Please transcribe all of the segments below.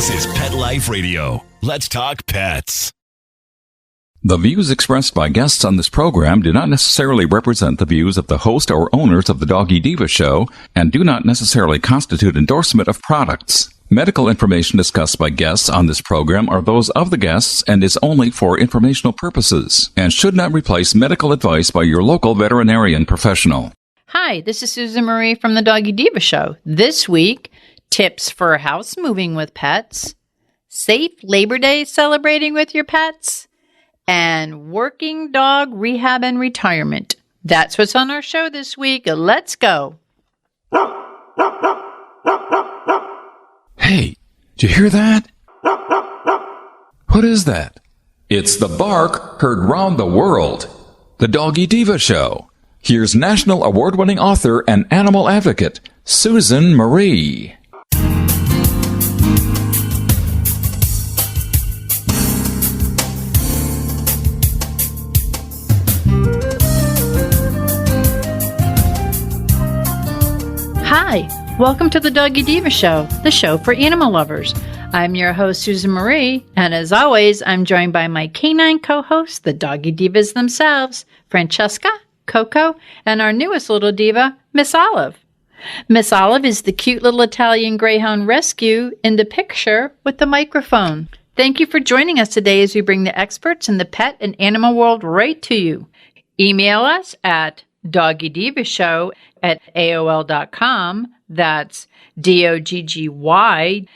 This is Pet Life Radio. Let's talk pets. The views expressed by guests on this program do not necessarily represent the views of the host or owners of the Doggy Diva show and do not necessarily constitute endorsement of products. Medical information discussed by guests on this program are those of the guests and is only for informational purposes and should not replace medical advice by your local veterinarian professional. Hi, this is Susan Marie from the Doggy Diva show. This week, tips for house moving with pets, safe Labor Day celebrating with your pets, and working dog rehab and retirement. That's what's on our show this week. Let's go. Hey, did you hear that? What is that? It's the bark heard round the world. The Doggy Diva show. Here's national award-winning author and animal advocate, Susan Marie. Hi, welcome to the Doggy Diva show, the show for animal lovers. I'm your host, Susan Marie, and as always, I'm joined by my canine co-hosts, the Doggy Divas themselves, Francesca, Coco, and our newest little diva, Miss Olive. Miss Olive is the cute little Italian Greyhound rescue in the picture with the microphone. Thank you for joining us today as we bring the experts in the pet and animal world right to you. Email us at doggydivashow@aol.com. That's DOGGYDIVA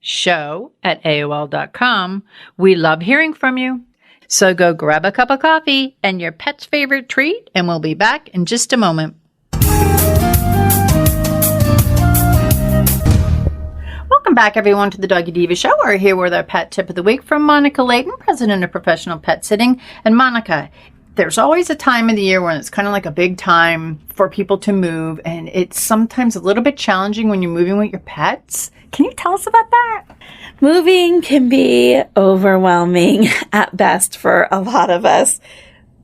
show@aol.com. We love hearing from you. So go grab a cup of coffee and your pet's favorite treat, and we'll be back in just a moment. Welcome back, everyone, to the Doggy Diva show. We're here with our pet tip of the week from Monica Leighton, president of Professional Pet Sitting. And Monica, there's always a time of the year when it's kind of like a big time for people to move, and it's sometimes a little bit challenging when you're moving with your pets. Can you tell us about that? Moving can be overwhelming at best for a lot of us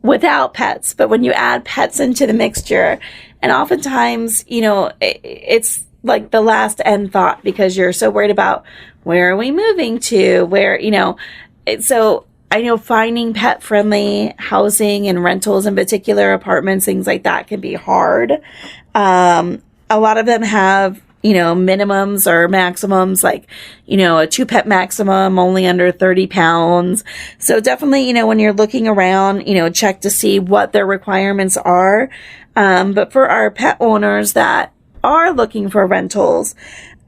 without pets, but when you add pets into the mixture, and oftentimes, it's like the last end thought because you're so worried about where are we moving to, so I know finding pet-friendly housing and rentals in particular, apartments, things like that can be hard. A lot of them have, minimums or maximums, like, a 2-pet maximum, only under 30 pounds. So definitely, when you're looking around, check to see what their requirements are. But for our pet owners that are looking for rentals,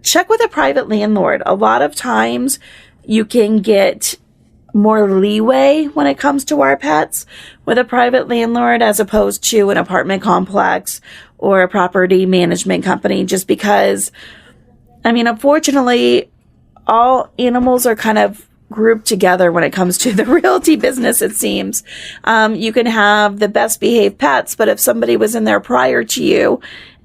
check with a private landlord. A lot of times you can get more leeway when it comes to our pets with a private landlord as opposed to an apartment complex or a property management company, just because, unfortunately, all animals are kind of grouped together when it comes to the realty business, it seems. You can have the best behaved pets, but if somebody was in there prior to you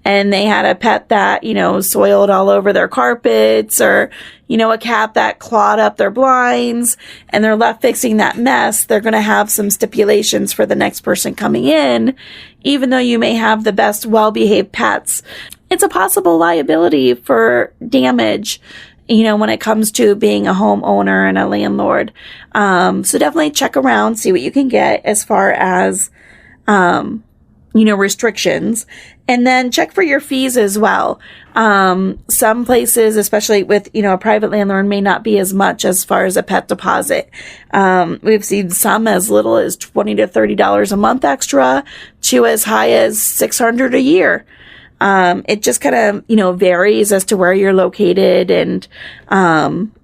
and they had a pet that, soiled all over their carpets, or, a cat that clawed up their blinds, and they're left fixing that mess, they're going to have some stipulations for the next person coming in, even though you may have the best well-behaved pets. It's a possible liability for damage, when it comes to being a homeowner and a landlord. So definitely check around, see what you can get as far as, restrictions, and then check for your fees as well. Some places, especially with, a private landlord, may not be as much as far as a pet deposit. We've seen some as little as $20 to $30 a month extra to as high as $600 a year. It just kind of, varies as to where you're located and,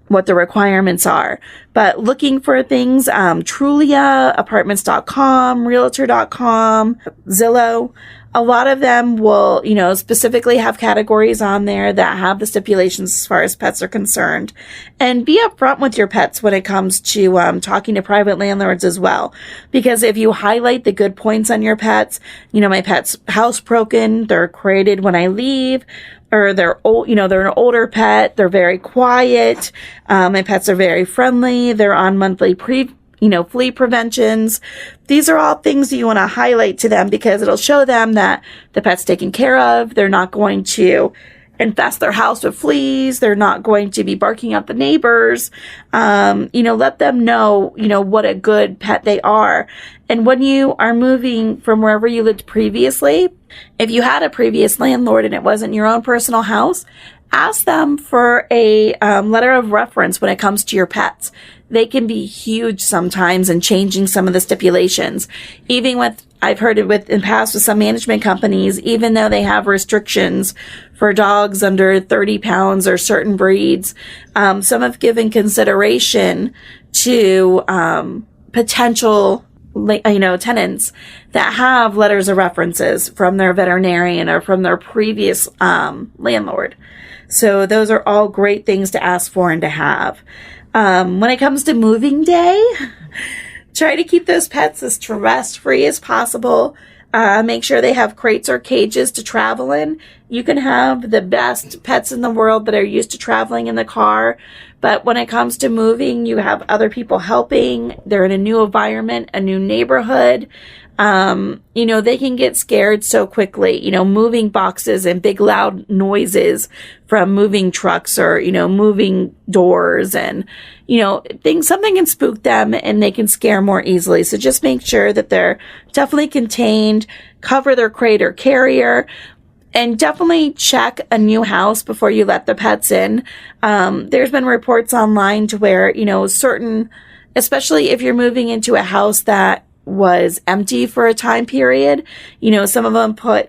what the requirements are. But looking for things, Trulia, apartments.com, realtor.com, Zillow, a lot of them will, specifically have categories on there that have the stipulations as far as pets are concerned. And be upfront with your pets when it comes to talking to private landlords as well. Because if you highlight the good points on your pets, my pet's housebroken, they're crated when I leave, or they're old, they're an older pet, they're very quiet, my pets are very friendly, they're on monthly flea preventions. These are all things that you want to highlight to them because it'll show them that the pet's taken care of. They're not going to, infest their house with fleas. They're not going to be barking at the neighbors. Let them know, what a good pet they are. And when you are moving from wherever you lived previously, if you had a previous landlord and it wasn't your own personal house, ask them for a letter of reference when it comes to your pets. They can be huge sometimes in changing some of the stipulations. I've heard it in the past with some management companies, even though they have restrictions for dogs under 30 pounds or certain breeds, some have given consideration to potential tenants that have letters of references from their veterinarian or from their previous landlord. So those are all great things to ask for and to have. When it comes to moving day, try to keep those pets as stress-free as possible. Make sure they have crates or cages to travel in. You can have the best pets in the world that are used to traveling in the car, but when it comes to moving, you have other people helping. They're in a new environment, a new neighborhood. They can get scared so quickly, moving boxes and big loud noises from moving trucks or, moving doors and, something can spook them and they can scare more easily. So just make sure that they're definitely contained, cover their crate or carrier, and definitely check a new house before you let the pets in. There's been reports online to where, especially if you're moving into a house that was empty for a time period, some of them put,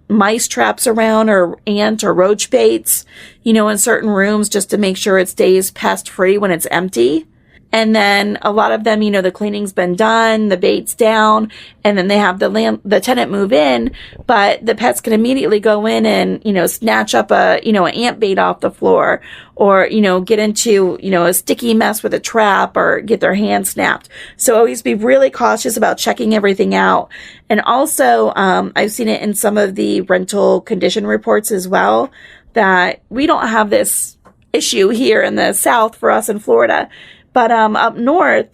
mice traps around or ant or roach baits, in certain rooms just to make sure it stays pest free when it's empty. And then a lot of them, the cleaning's been done, the bait's down, and then they have the tenant move in, but the pets can immediately go in and, snatch up an ant bait off the floor or, get into, a sticky mess with a trap or get their hand snapped. So always be really cautious about checking everything out. And also, I've seen it in some of the rental condition reports as well, that we don't have this issue here in the South for us in Florida. But up north,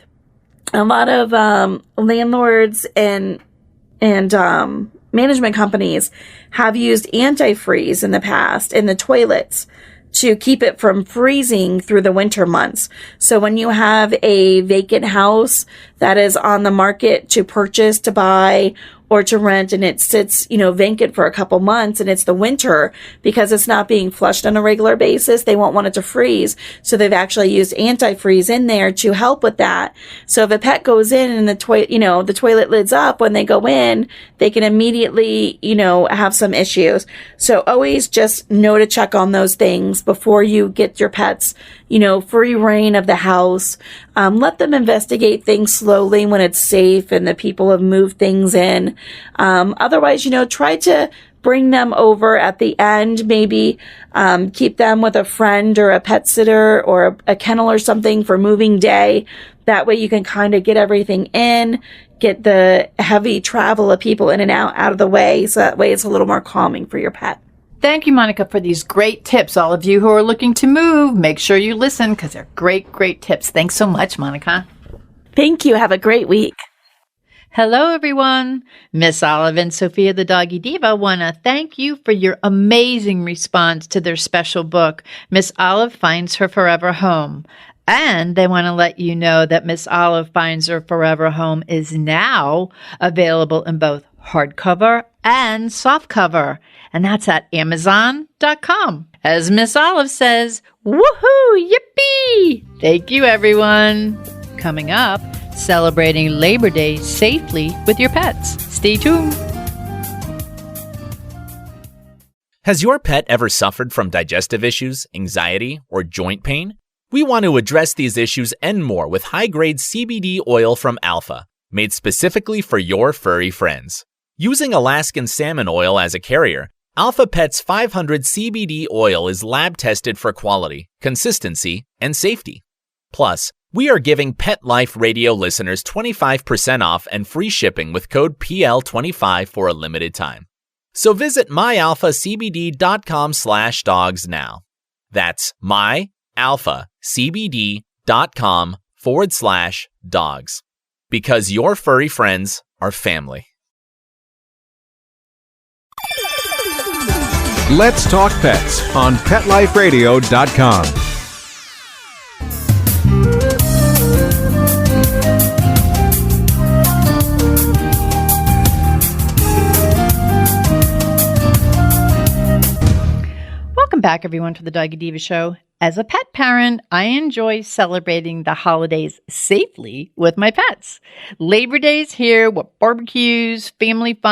a lot of landlords and management companies have used antifreeze in the past in the toilets to keep it from freezing through the winter months. So when you have a vacant house that is on the market to purchase, to buy, or to rent, and it sits, vacant for a couple months and it's the winter because it's not being flushed on a regular basis, they won't want it to freeze. So they've actually used antifreeze in there to help with that. So if a pet goes in and the toilet lid's up, when they go in, they can immediately, have some issues. So always just know to check on those things before you get your pets, free reign of the house. Let them investigate things slowly when it's safe and the people have moved things in. Otherwise, try to bring them over at the end, maybe keep them with a friend or a pet sitter or a kennel or something for moving day. That way you can kind of get everything in, get the heavy travel of people in and out of the way. So that way it's a little more calming for your pet. Thank you, Monica, for these great tips. All of you who are looking to move, make sure you listen because they're great, great tips. Thanks so much, Monica. Thank you. Have a great week. Hello, everyone. Miss Olive and Sophia the Doggy Diva want to thank you for your amazing response to their special book, Miss Olive Finds Her Forever Home. And they want to let you know that Miss Olive Finds Her Forever Home is now available in both hardcover and softcover. And that's at Amazon.com. As Miss Olive says, woohoo, yippee! Thank you, everyone. Coming up, celebrating Labor Day safely with your pets. Stay tuned. Has your pet ever suffered from digestive issues, anxiety, or joint pain? We want to address these issues and more with high-grade CBD oil from Alpha, made specifically for your furry friends. Using Alaskan salmon oil as a carrier, Alpha Pet's 500 CBD oil is lab-tested for quality, consistency, and safety. Plus, we are giving Pet Life Radio listeners 25% off and free shipping with code PL25 for a limited time. So visit myalphacbd.com/dogs now. That's myalphacbd.com/dogs. Because your furry friends are family. Let's Talk Pets on PetLifeRadio.com. Welcome back, everyone, to the Doggy Diva Show. As a pet parent, I enjoy celebrating the holidays safely with my pets. Labor Day's here with barbecues, family fun,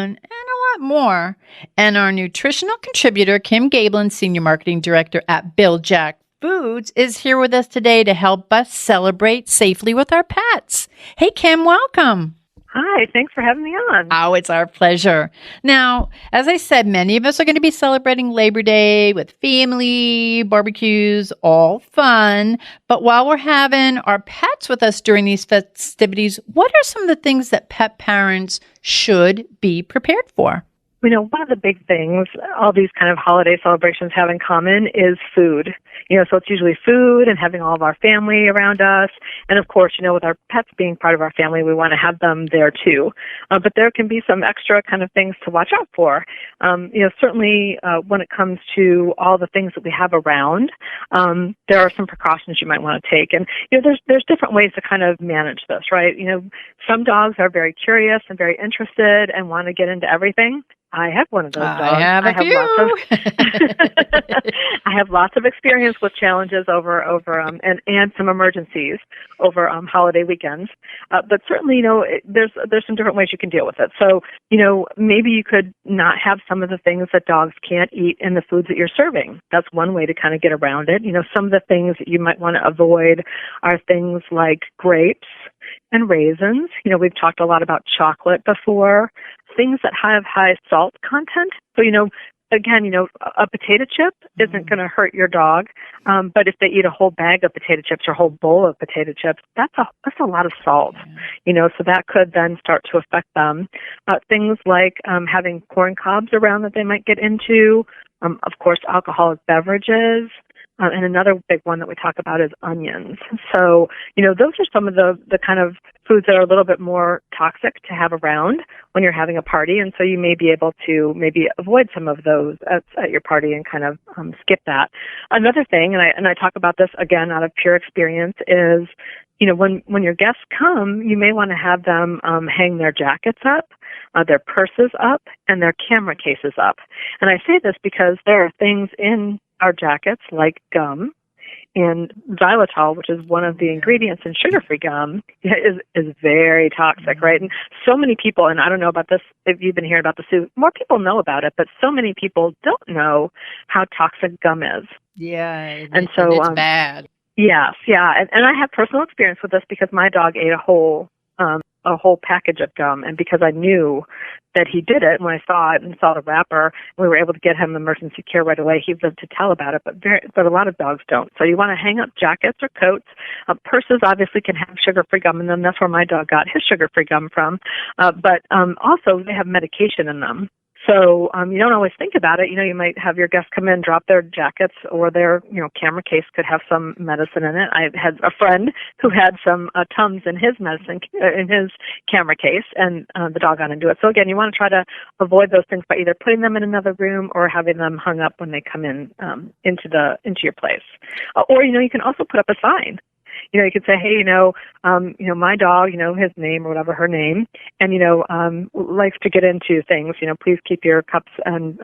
and a lot more. And our nutritional contributor, Kim Gaebelein, Senior Marketing Director at Bil-Jac Foods, is here with us today to help us celebrate safely with our pets. Hey, Kim, welcome. Hi, thanks for having me on. Oh, it's our pleasure. Now, as I said, many of us are going to be celebrating Labor Day with family, barbecues, all fun. But while we're having our pets with us during these festivities, what are some of the things that pet parents should be prepared for? One of the big things all these kind of holiday celebrations have in common is food. So it's usually food and having all of our family around us. And of course, with our pets being part of our family, we want to have them there too. But there can be some extra kind of things to watch out for. Certainly when it comes to all the things that we have around, there are some precautions you might want to take. And, there's different ways to kind of manage this, right? Some dogs are very curious and very interested and want to get into everything. I have one of those dogs. I have a few. I have lots of experience with challenges over and some emergencies over holiday weekends. But certainly, there's some different ways you can deal with it. So, maybe you could not have some of the things that dogs can't eat in the foods that you're serving. That's one way to kind of get around it. Some of the things that you might want to avoid are things like grapes and raisins. We've talked a lot about chocolate before. Things that have high salt content. So, again, a potato chip isn't going to hurt your dog. But if they eat a whole bag of potato chips or a whole bowl of potato chips, that's a lot of salt, so that could then start to affect them. Things like having corn cobs around that they might get into. Of course, alcoholic beverages. And another big one that we talk about is onions. So, those are some of the kind of foods that are a little bit more toxic to have around when you're having a party. And so you may be able to maybe avoid some of those at your party and kind of skip that. Another thing, and I talk about this again out of pure experience, is, when your guests come, you may want to have them hang their jackets up, their purses up, and their camera cases up. And I say this because there are things in our jackets like gum and xylitol, which is one of the ingredients in sugar-free gum, is very toxic, right? And so many people, and I don't know about this, if you've been hearing about this too, more people know about it, but so many people don't know how toxic gum is. Yeah, and so it's bad. Yes, yeah, and I have personal experience with this because my dog ate a whole package of gum, and because I knew that he did it when I saw it and saw the wrapper, we were able to get him emergency care right away. He lived to tell about it, but a lot of dogs don't. So you want to hang up jackets or coats. Purses obviously can have sugar-free gum in them. That's where my dog got his sugar-free gum from. But also they have medication in them. So you don't always think about it. You might have your guests come in, drop their jackets, or their camera case could have some medicine in it. I had a friend who had some Tums in his medicine in his camera case, and the dog got into it. So again, you want to try to avoid those things by either putting them in another room or having them hung up when they come in into your place. Or you can also put up a sign. You could say, hey, my dog, his name or whatever, her name, and, likes to get into things, please keep your cups and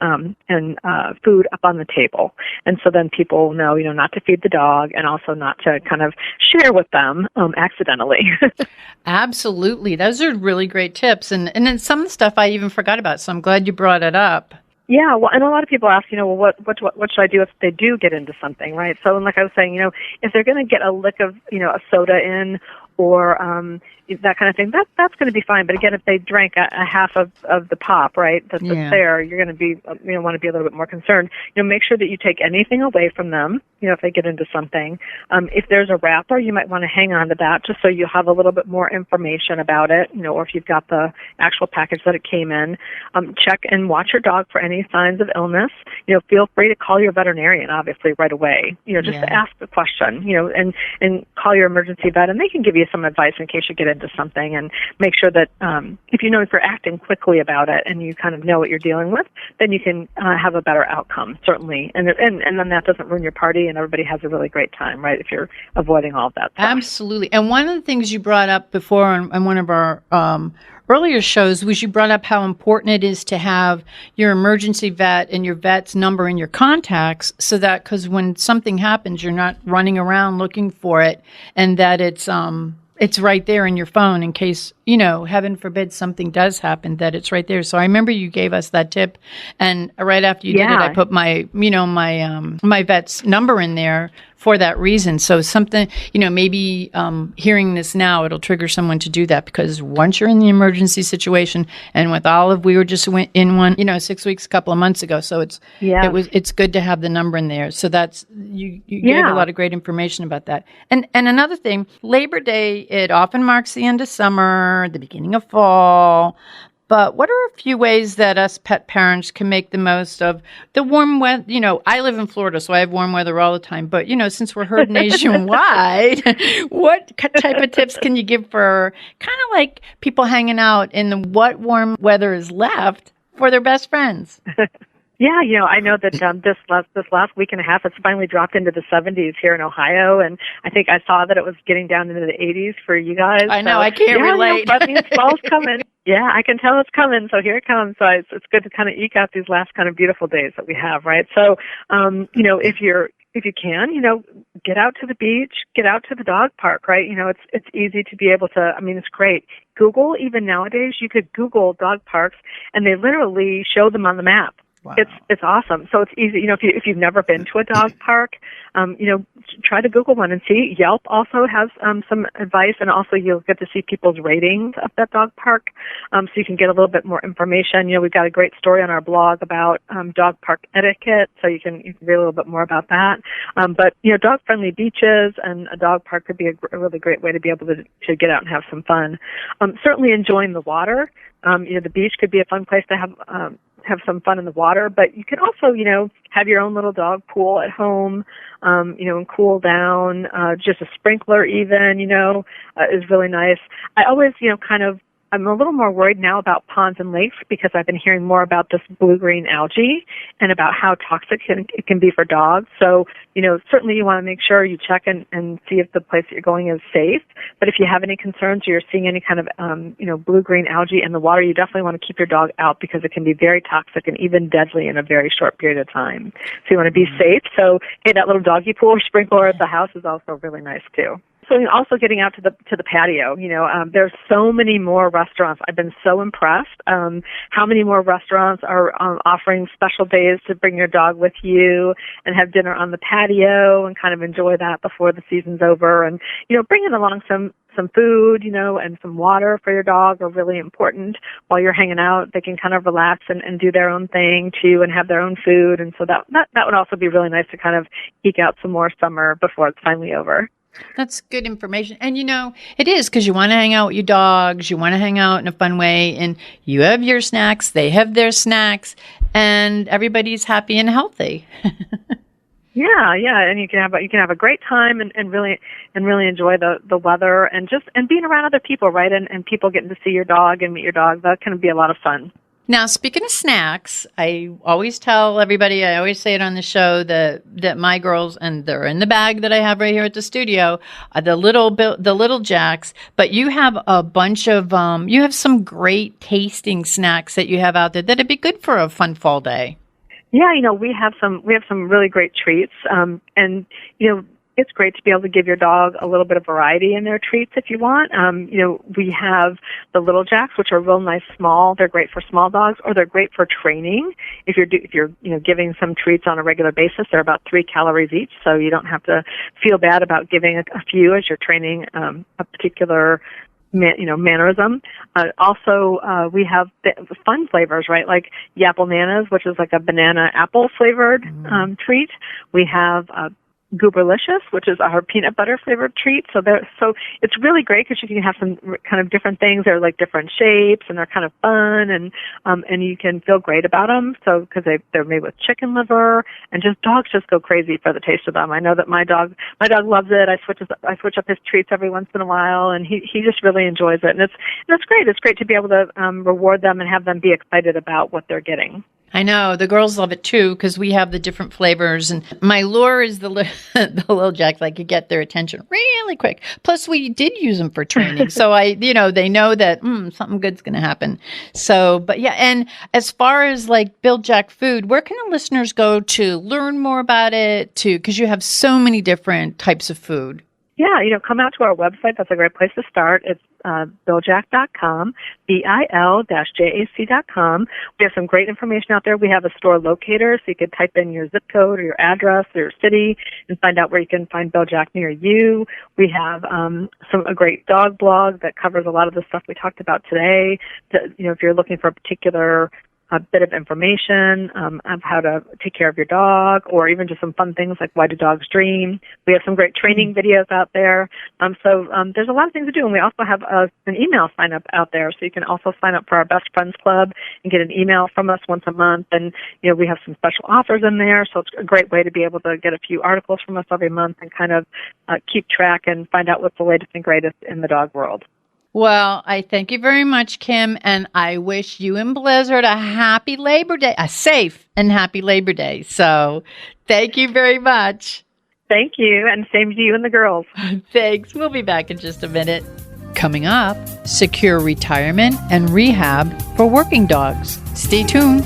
food up on the table. And so then people know, not to feed the dog and also not to kind of share with them accidentally. Absolutely. Those are really great tips. And then some of the stuff I even forgot about, so I'm glad you brought it up. Yeah, well, and a lot of people ask, what should I do if they do get into something, right? So, like I was saying, if they're going to get a lick of, a soda in or that kind of thing, that's going to be fine. But again, if they drank a half of the pop, right, that's there, you're going to be, want to be a little bit more concerned. Make sure that you take anything away from them, if they get into something. If there's a wrapper, you might want to hang on to that just so you have a little bit more information about it, or if you've got the actual package that it came in. Check and watch your dog for any signs of illness. Feel free to call your veterinarian, obviously, right away, just to ask the question, and call your emergency vet, and they can give you you some advice in case you get into something, and make sure that if you know if you're acting quickly about it and you kind of know what you're dealing with, then you can have a better outcome, certainly. And then that doesn't ruin your party, and everybody has a really great time, right, if you're avoiding all of that stuff. Absolutely. And one of the things you brought up before on one of our earlier shows was you brought up how important it is to have your emergency vet and your vet's number in your contacts, so that because when something happens, you're not running around looking for it, and that it's right there in your phone in case, heaven forbid something does happen, that it's right there. So I remember you gave us that tip, and right after you did it, I put my vet's number in there for that reason. So something, maybe hearing this now, it'll trigger someone to do that, because once you're in the emergency situation, and with Olive, we were just in one, 6 weeks, a couple of months ago. So it's good to have the number in there. So that's, you gave a lot of great information about that. And another thing, Labor Day, it often marks the end of summer, the beginning of fall. But what are a few ways that us pet parents can make the most of the warm weather? I live in Florida, so I have warm weather all the time. But, since we're heard nationwide, what type of tips can you give for kind of like people hanging out in the what warm weather is left for their best friends? Yeah, I know that this last week and a half, it's finally dropped into the 70s here in Ohio, and I think I saw that it was getting down into the 80s for you guys. I know, so, I can't relate. That means fall's coming. Yeah, I can tell it's coming, so here it comes. So it's good to kind of eke out these last kind of beautiful days that we have, right? So, if you can, get out to the beach, get out to the dog park, right? It's easy to be able to, it's great. Google, even nowadays, you could Google dog parks, and they literally show them on the map. Wow. It's awesome. So it's easy. If you've never been to a dog park, try to Google one and see. Yelp also has some advice, and also you'll get to see people's ratings of that dog park, so you can get a little bit more information. We've got a great story on our blog about dog park etiquette, so you can read a little bit more about that. But dog-friendly beaches and a dog park could be a really great way to be able to get out and have some fun. Certainly enjoying the water. The beach could be a fun place to have some fun in the water, but you can also, have your own little dog pool at home, and cool down. Just a sprinkler even, is really nice. I always, I'm a little more worried now about ponds and lakes, because I've been hearing more about this blue-green algae and about how toxic it can be for dogs. So, certainly you want to make sure you check and see if the place that you're going is safe. But if you have any concerns or you're seeing any kind of, blue-green algae in the water, you definitely want to keep your dog out, because it can be very toxic and even deadly in a very short period of time. So you want to be safe. So, hey, that little doggy pool or sprinkler at the house is also really nice too. So also getting out to the patio, there's so many more restaurants. I've been so impressed how many more restaurants are offering special days to bring your dog with you and have dinner on the patio and kind of enjoy that before the season's over. And, bringing along some food, and some water for your dog are really important while you're hanging out. They can kind of relax and do their own thing too, and have their own food. And so that would also be really nice to kind of eke out some more summer before it's finally over. That's good information. And, it is, because you want to hang out with your dogs. You want to hang out in a fun way. And you have your snacks. They have their snacks. And everybody's happy and healthy. Yeah. And you can have a great time and really enjoy the weather and being around other people, right? And people getting to see your dog and meet your dog. That can be a lot of fun. Now, speaking of snacks, I always tell everybody, I always say it on the show that my girls, and they're in the bag that I have right here at the studio, are the little Jacks. But you have a bunch of, you have some great tasting snacks that you have out there that'd be good for a fun fall day. Yeah, we have some really great treats, and it's great to be able to give your dog a little bit of variety in their treats if you want. We have the Little Jacks, which are real nice, small. They're great for small dogs, or they're great for training. If you're giving some treats on a regular basis, they're about 3 calories each, so you don't have to feel bad about giving a few as you're training a particular mannerism. Also, we have the fun flavors, right? Like Yapple Nanas, which is like a banana apple flavored treat. We have Gaebelicious, which is our peanut butter flavored treat. So it's really great because you can have some kind of different things. They're like different shapes and they're kind of fun, and you can feel great about them. So because they're made with chicken liver, and dogs just go crazy for the taste of them. I know that my dog loves it. I switch up his treats every once in a while, and he just really enjoys it. And it's great. It's great to be able to reward them and have them be excited about what they're getting. I know the girls love it too because we have the different flavors, and my lure is the little jacks. I could get their attention really quick. Plus, we did use them for training, so they know that something good's going to happen. So, but yeah, and as far as like Bil-Jac food, where can the listeners go to learn more about it? Because you have so many different types of food. Yeah, come out to our website. That's a great place to start. It's Bil-Jac.com, BIL-JAC.com. We have some great information out there. We have a store locator, so you can type in your zip code or your address or your city and find out where you can find Bil-Jac near you. We have a great dog blog that covers a lot of the stuff we talked about today. If you're looking for a particular bit of information of how to take care of your dog, or even just some fun things like why do dogs dream. We have some great training videos out there. So there's a lot of things to do. And we also have an email sign up out there. So you can also sign up for our Best Friends Club and get an email from us once a month. And, we have some special offers in there. So it's a great way to be able to get a few articles from us every month and kind of keep track and find out what's the latest and greatest in the dog world. Well, I thank you very much, Kim, and I wish you and Blizzard a happy Labor Day, a safe and happy Labor Day. So thank you very much. Thank you, and same to you and the girls. Thanks. We'll be back in just a minute. Coming up, secure retirement and rehab for working dogs. Stay tuned.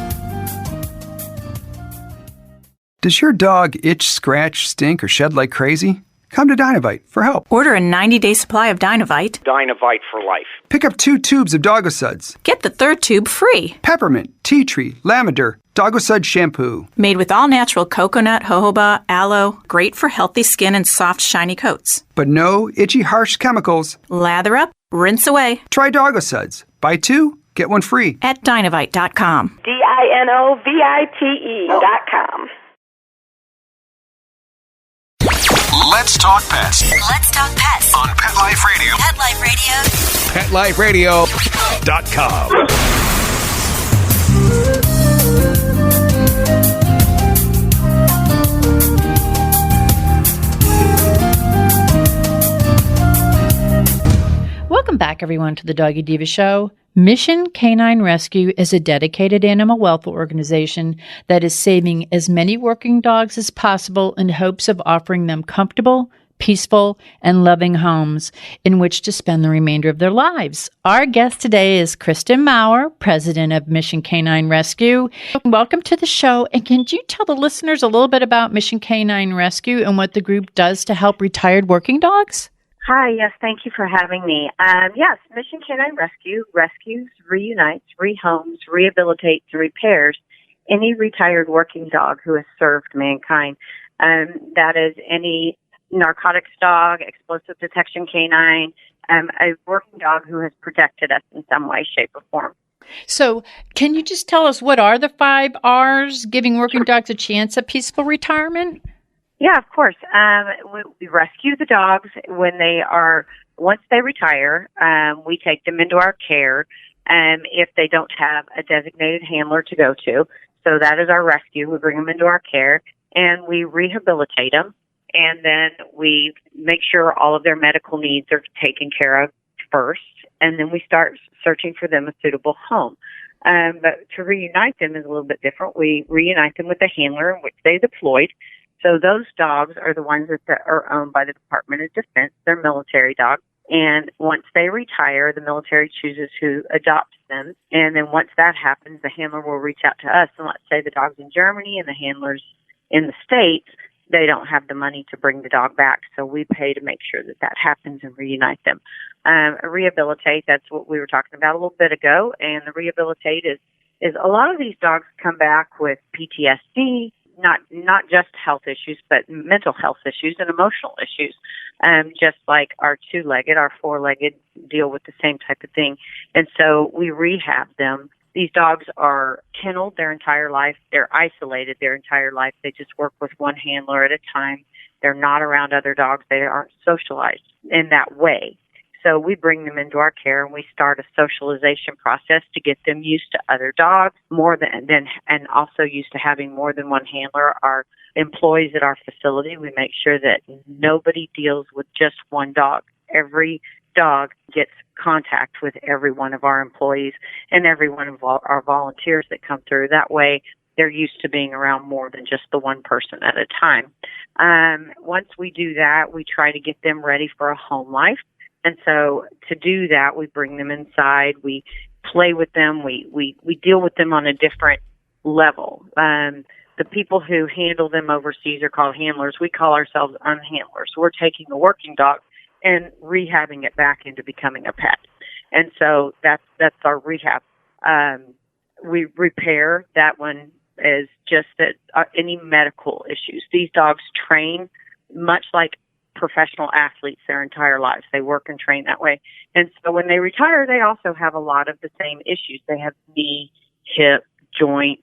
Does your dog itch, scratch, stink, or shed like crazy? Come to Dynavite for help. Order a 90-day supply of Dynavite. Dynavite for life. Pick up 2 tubes of Doggosuds. Get the 3rd tube free. Peppermint, tea tree, lavender, Doggosud shampoo. Made with all-natural coconut, jojoba, aloe. Great for healthy skin and soft, shiny coats. But no itchy, harsh chemicals. Lather up, rinse away. Try Doggosuds. Buy 2, get 1 free. At Dynavite.com. DINOVITE.com. Let's talk pets. Let's talk pets On Pet Life Radio. Pet Life Radio. PetLifeRadio.com. Welcome back, everyone, to the Doggy Diva Show. Mission Canine Rescue is a dedicated animal welfare organization that is saving as many working dogs as possible in hopes of offering them comfortable, peaceful, and loving homes in which to spend the remainder of their lives. Our guest today is Kristen Maurer, president of Mission Canine Rescue. Welcome to the show. And can you tell the listeners a little bit about Mission Canine Rescue and what the group does to help retired working dogs? Hi, yes, thank you for having me. Yes, Mission Canine Rescue rescues, reunites, rehomes, rehabilitates, and repairs any retired working dog who has served mankind. That is any narcotics dog, explosive detection canine, a working dog who has protected us in some way, shape, or form. So can you just tell us what are the 5 R's giving working dogs a chance at peaceful retirement? Yeah, of course. We rescue the dogs once they retire, we take them into our care if they don't have a designated handler to go to. So that is our rescue. We bring them into our care and we rehabilitate them. And then we make sure all of their medical needs are taken care of first. And then we start searching for them a suitable home. But to reunite them is a little bit different. We reunite them with a handler in which they deployed. So those dogs are the ones that are owned by the Department of Defense. They're military dogs. And once they retire, the military chooses who adopts them. And then once that happens, the handler will reach out to us. And let's say the dog's in Germany and the handler's in the States, they don't have the money to bring the dog back. So we pay to make sure that happens and reunite them. Rehabilitate, that's what we were talking about a little bit ago. And the rehabilitate is a lot of these dogs come back with PTSD, not just health issues, but mental health issues and emotional issues. Just like our 2-legged, our 4-legged deal with the same type of thing. And so we rehab them. These dogs are kenneled their entire life. They're isolated their entire life. They just work with one handler at a time. They're not around other dogs. They aren't socialized in that way. So we bring them into our care and we start a socialization process to get them used to other dogs and also used to having more than one handler. Our employees at our facility, we make sure that nobody deals with just one dog. Every dog gets contact with every one of our employees and every one of our volunteers that come through. That way, they're used to being around more than just the one person at a time. Once we do that, we try to get them ready for a home life. And so to do that, we bring them inside. We play with them. We deal with them on a different level. The people who handle them overseas are called handlers. We call ourselves unhandlers. We're taking a working dog and rehabbing it back into becoming a pet. And so that's our rehab. We repair. That one is just that any medical issues. These dogs train much like professional athletes their entire lives. They work and train that way. And so when they retire, they also have a lot of the same issues. They have knee, hip, joint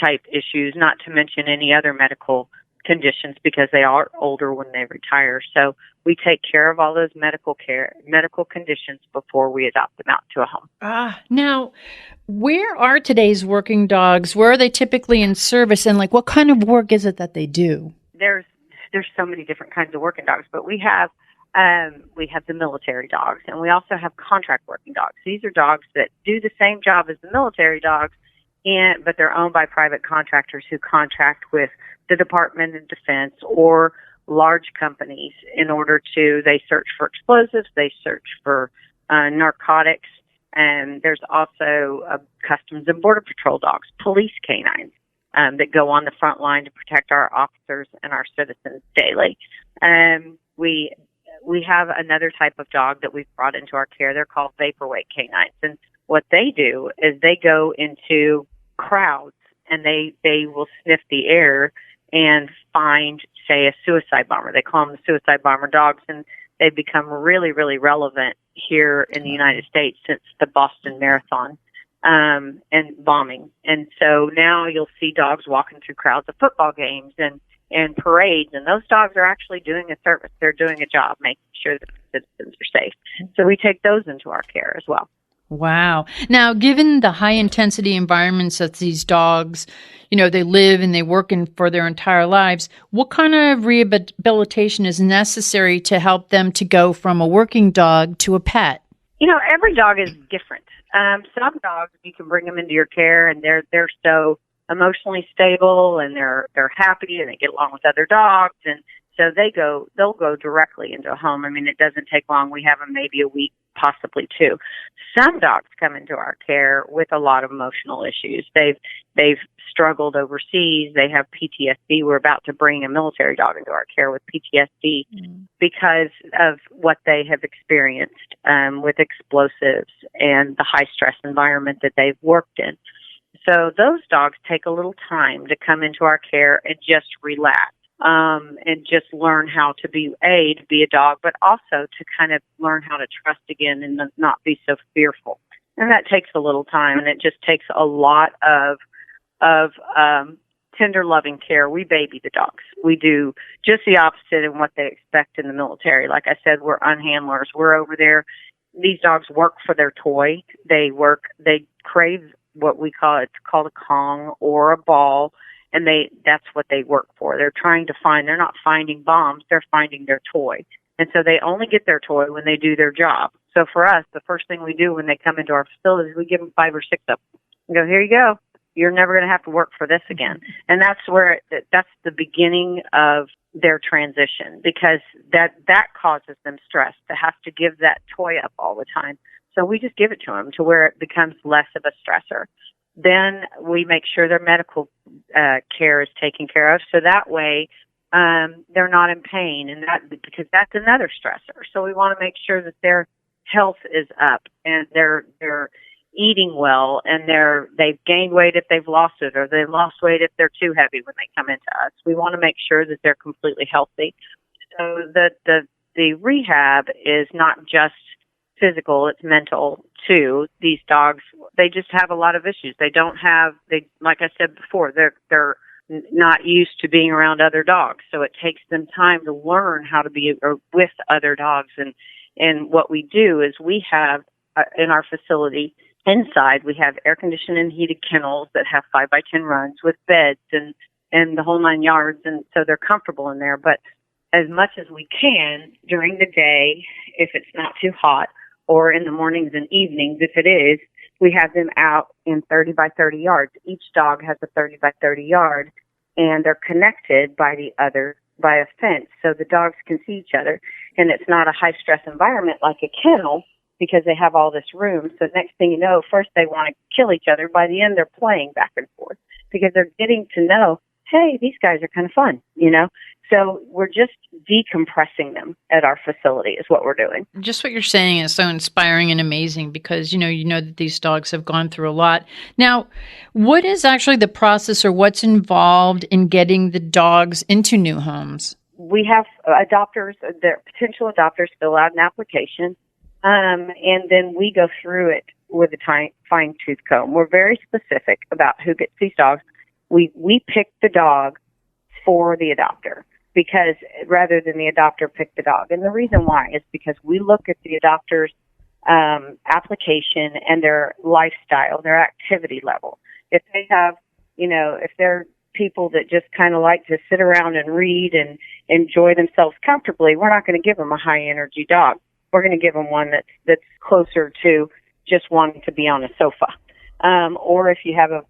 type issues, not to mention any other medical conditions because they are older when they retire. So we take care of all those medical conditions before we adopt them out to a home. Now, where are today's working dogs? Where are they typically in service? And what kind of work is it that they do? There's so many different kinds of working dogs, but we have the military dogs, and we also have contract working dogs. These are dogs that do the same job as the military dogs, but they're owned by private contractors who contract with the Department of Defense or large companies they search for explosives, they search for narcotics, and there's also Customs and Border Patrol dogs, police canines, that go on the front line to protect our officers and our citizens daily. We have another type of dog that we've brought into our care. They're called vaporweight canines. And what they do is they go into crowds and they will sniff the air and find, say, a suicide bomber. They call them the suicide bomber dogs, and they've become really, really relevant here in the United States since the Boston Marathon and bombing. And so now you'll see dogs walking through crowds of football games and parades, and those dogs are actually doing a service. They're doing a job, making sure that the citizens are safe. So we take those into our care as well. Wow. Now, given the high-intensity environments that these dogs, they live and they work in for their entire lives, what kind of rehabilitation is necessary to help them to go from a working dog to a pet? Every dog is different. Some dogs, you can bring them into your care, and they're so emotionally stable, and they're happy, and they get along with other dogs, and so they'll go directly into a home. I mean, it doesn't take long. We have them maybe a week, possibly two. Some dogs come into our care with a lot of emotional issues. They've struggled overseas. They have PTSD. We're about to bring a military dog into our care with PTSD because of what they have experienced with explosives and the high stress environment that they've worked in. So those dogs take a little time to come into our care and just relax. And just learn how to be a dog, but also to kind of learn how to trust again and not be so fearful. And that takes a little time, and it just takes a lot of tender, loving care. We baby the dogs. We do just the opposite of what they expect in the military. Like I said, we're unhandlers. We're over there. These dogs work for their toy. They crave what it's called a Kong or a ball. And that's what they work for. They're not finding bombs, they're finding their toy. And so they only get their toy when they do their job. So for us, the first thing we do when they come into our facilities, we give them 5 or 6 of them. We go, here you go. You're never going to have to work for this again. And that's the beginning of their transition, because that causes them stress to have to give that toy up all the time. So we just give it to them to where it becomes less of a stressor. Then we make sure their medical care is taken care of, so that way they're not in pain, and because that's another stressor. So we want to make sure that their health is up and they're eating well, and they've gained weight if they've lost it, or they've lost weight if they're too heavy when they come into us. We want to make sure that they're completely healthy. So the rehab is not just physical, it's mental too. These dogs, they just have a lot of issues. Like I said before, they're not used to being around other dogs. So it takes them time to learn how to be with other dogs. And what we do is we have in our facility inside, we have air-conditioned and heated kennels that have 5x10 runs with beds and the whole 9 yards. And so they're comfortable in there. But as much as we can during the day, if it's not too hot, or in the mornings and evenings, if it is, we have them out in 30 by 30 yards. Each dog has a 30 by 30 yard, and they're connected by a fence, so the dogs can see each other. And it's not a high-stress environment like a kennel because they have all this room. So next thing you know, first they want to kill each other. By the end, they're playing back and forth because they're getting to know, hey, these guys are kind of fun, So we're just decompressing them at our facility is what we're doing. Just what you're saying is so inspiring and amazing because, you know that these dogs have gone through a lot. Now, what is actually the process or what's involved in getting the dogs into new homes? We have adopters, the potential adopters fill out an application, and then we go through it with a fine-tooth comb. We're very specific about who gets these dogs. We pick the dog for the adopter, because rather than the adopter pick the dog. And the reason why is because we look at the adopter's application and their lifestyle, their activity level. If they have, if they're people that just kind of like to sit around and read and enjoy themselves comfortably, we're not going to give them a high energy dog. We're going to give them one that's closer to just wanting to be on a sofa. Or if you have a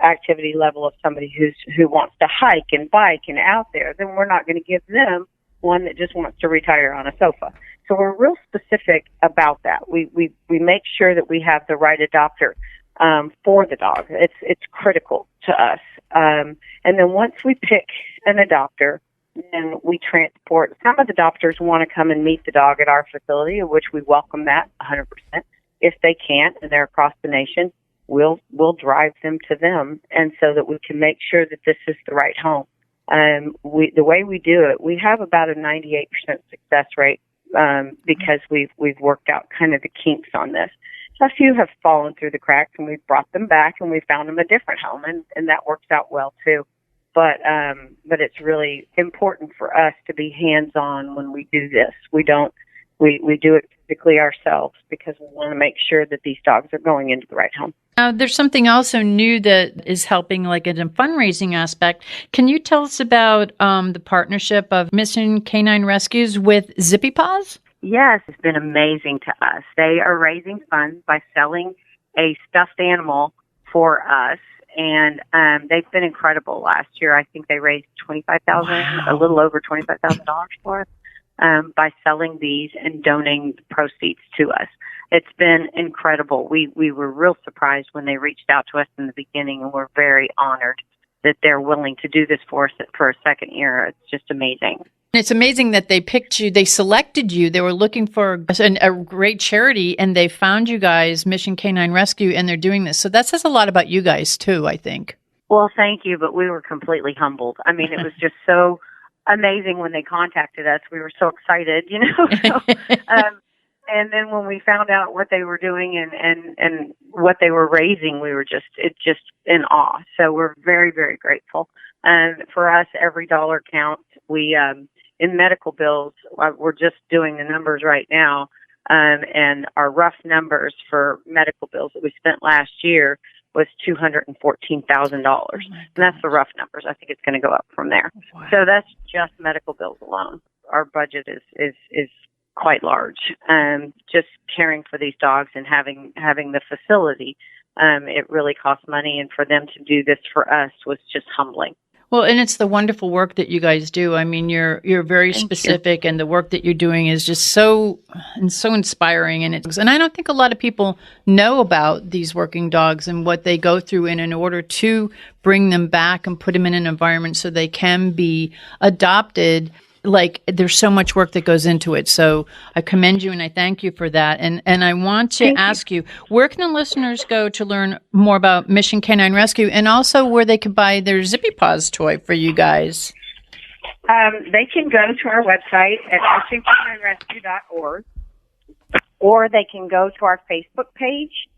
activity level of somebody who wants to hike and bike and out there, then we're not going to give them one that just wants to retire on a sofa. So we're real specific about that. We make sure that we have the right adopter for the dog. It's critical to us. And then once we pick an adopter, then we transport. Some of the adopters want to come and meet the dog at our facility, of which we welcome that 100%. If they can't and they're across the nation, we'll drive them to them, and so that we can make sure that this is the right home. The way we do it, we have about a 98% success rate because we've worked out kind of the kinks on this. So a few have fallen through the cracks, and we've brought them back, and we found them a different home, and that works out well too. But it's really important for us to be hands-on when we do this. We do it physically ourselves because we want to make sure that these dogs are going into the right home. There's something also new that is helping, like in a fundraising aspect. Can you tell us about the partnership of Mission Canine Rescues with Zippy Paws? Yes, it's been amazing to us. They are raising funds by selling a stuffed animal for us, and they've been incredible. Last year, I think they raised $25,000, a little over $25,000 for us. By selling these and donating the proceeds to us. It's been incredible. We were real surprised when they reached out to us in the beginning, and we're very honored that they're willing to do this for us for a second year. It's just amazing. It's amazing that they picked you, they selected you, they were looking for a great charity, and they found you guys, Mission Canine Rescue, and they're doing this. So that says a lot about you guys too, I think. Well, thank you, but we were completely humbled. I mean, it was just so amazing when they contacted us. We were so excited, So, and then when we found out what they were doing and what they were raising, we were just in awe. So we're very, very grateful. And for us, every dollar counts. We in medical bills, we're just doing the numbers right now, and our rough numbers for medical bills that we spent last year was $214,000. And that's the rough numbers. I think it's going to go up from there. Wow. So that's just medical bills alone. Our budget is quite large. Just caring for these dogs and having the facility, it really costs money. And for them to do this for us was just humbling. Well, and it's the wonderful work that you guys do. I mean, you're very specific, and the work that you're doing is just so inspiring. And I don't think a lot of people know about these working dogs and what they go through in order to bring them back and put them in an environment so they can be adopted. Like, there's so much work that goes into it. So I commend you and I thank you for that. And I want to ask you, where can the listeners go to learn more about Mission Canine Rescue, and also where they can buy their Zippy Paws toy for you guys? They can go to our website at missioncaninerescue.org, or they can go to our Facebook page,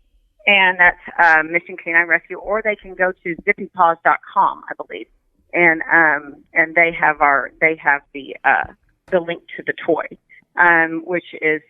and that's Mission Canine Rescue, or they can go to zippypaws.com, I believe. and they have the link to the toy, which is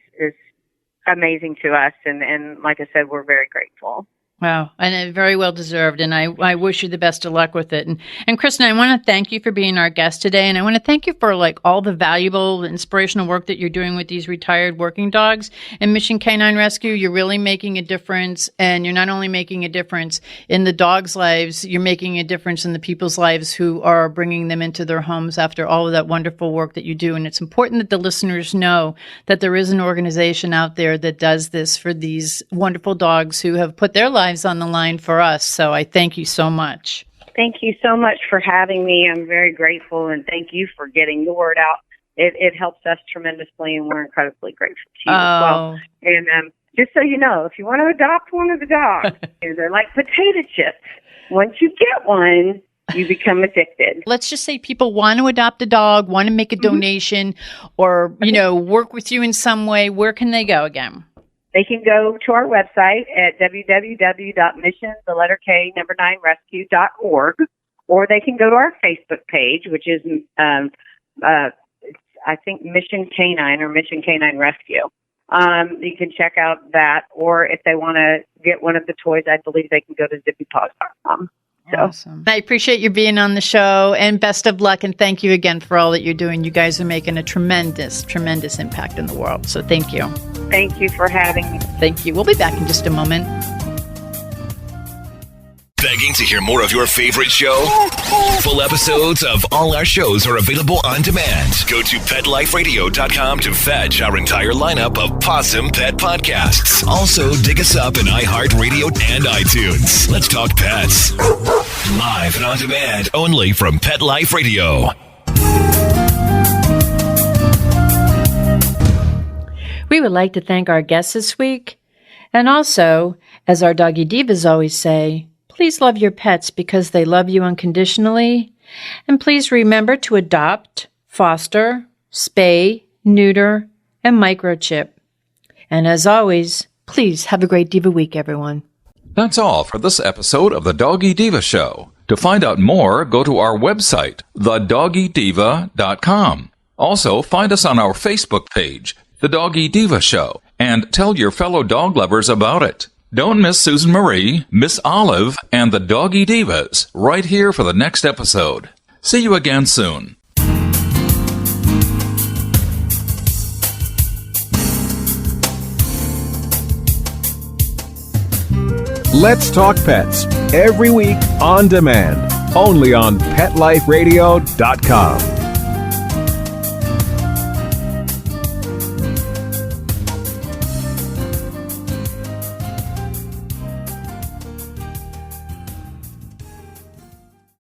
amazing to us, and like I said, we're very grateful. Wow, and very well deserved, and I wish you the best of luck with it. And Kristen, I want to thank you for being our guest today, and I want to thank you for all the valuable, inspirational work that you're doing with these retired working dogs and Mission Canine Rescue. You're really making a difference, and you're not only making a difference in the dogs' lives, you're making a difference in the people's lives who are bringing them into their homes after all of that wonderful work that you do. And it's important that the listeners know that there is an organization out there that does this for these wonderful dogs who have put their lives on the line for us. So I thank you so much. Thank you so much for having me. I'm very grateful, and thank you for getting the word out. It helps us tremendously, and we're incredibly grateful to you as well. And just so you know, if you want to adopt one of the dogs, they're like potato chips. Once you get one, you become addicted. Let's just say people want to adopt a dog, want to make a donation, or work with you in some way. Where can they go again? They can go to our website at www.mission9rescue.org, or they can go to our Facebook page, which is, I think, Mission Canine or Mission Canine Rescue. You can check out that, or if they want to get one of the toys, I believe they can go to zippypaws.com. So. Awesome. I appreciate you being on the show, and best of luck, and thank you again for all that you're doing. You guys are making a tremendous, tremendous impact in the world. So thank you. Thank you for having me. Thank you. We'll be back in just a moment. Begging to hear more of your favorite show? Full episodes of all our shows are available on demand. Go to PetLifeRadio.com to fetch our entire lineup of Possum Pet podcasts. Also, dig us up in iHeartRadio and iTunes. Let's talk pets. Live and on demand, only from Pet Life Radio. We would like to thank our guests this week. And also, as our Doggy Divas always say, please love your pets because they love you unconditionally. And please remember to adopt, foster, spay, neuter, and microchip. And as always, please have a great Diva week, everyone. That's all for this episode of The Doggy Diva Show. To find out more, go to our website, thedoggydiva.com. Also, find us on our Facebook page, The Doggy Diva Show, and tell your fellow dog lovers about it. Don't miss Susan Marie, Miss Olive, and the Doggy Divas right here for the next episode. See you again soon. Let's Talk Pets, every week on demand, only on PetLifeRadio.com.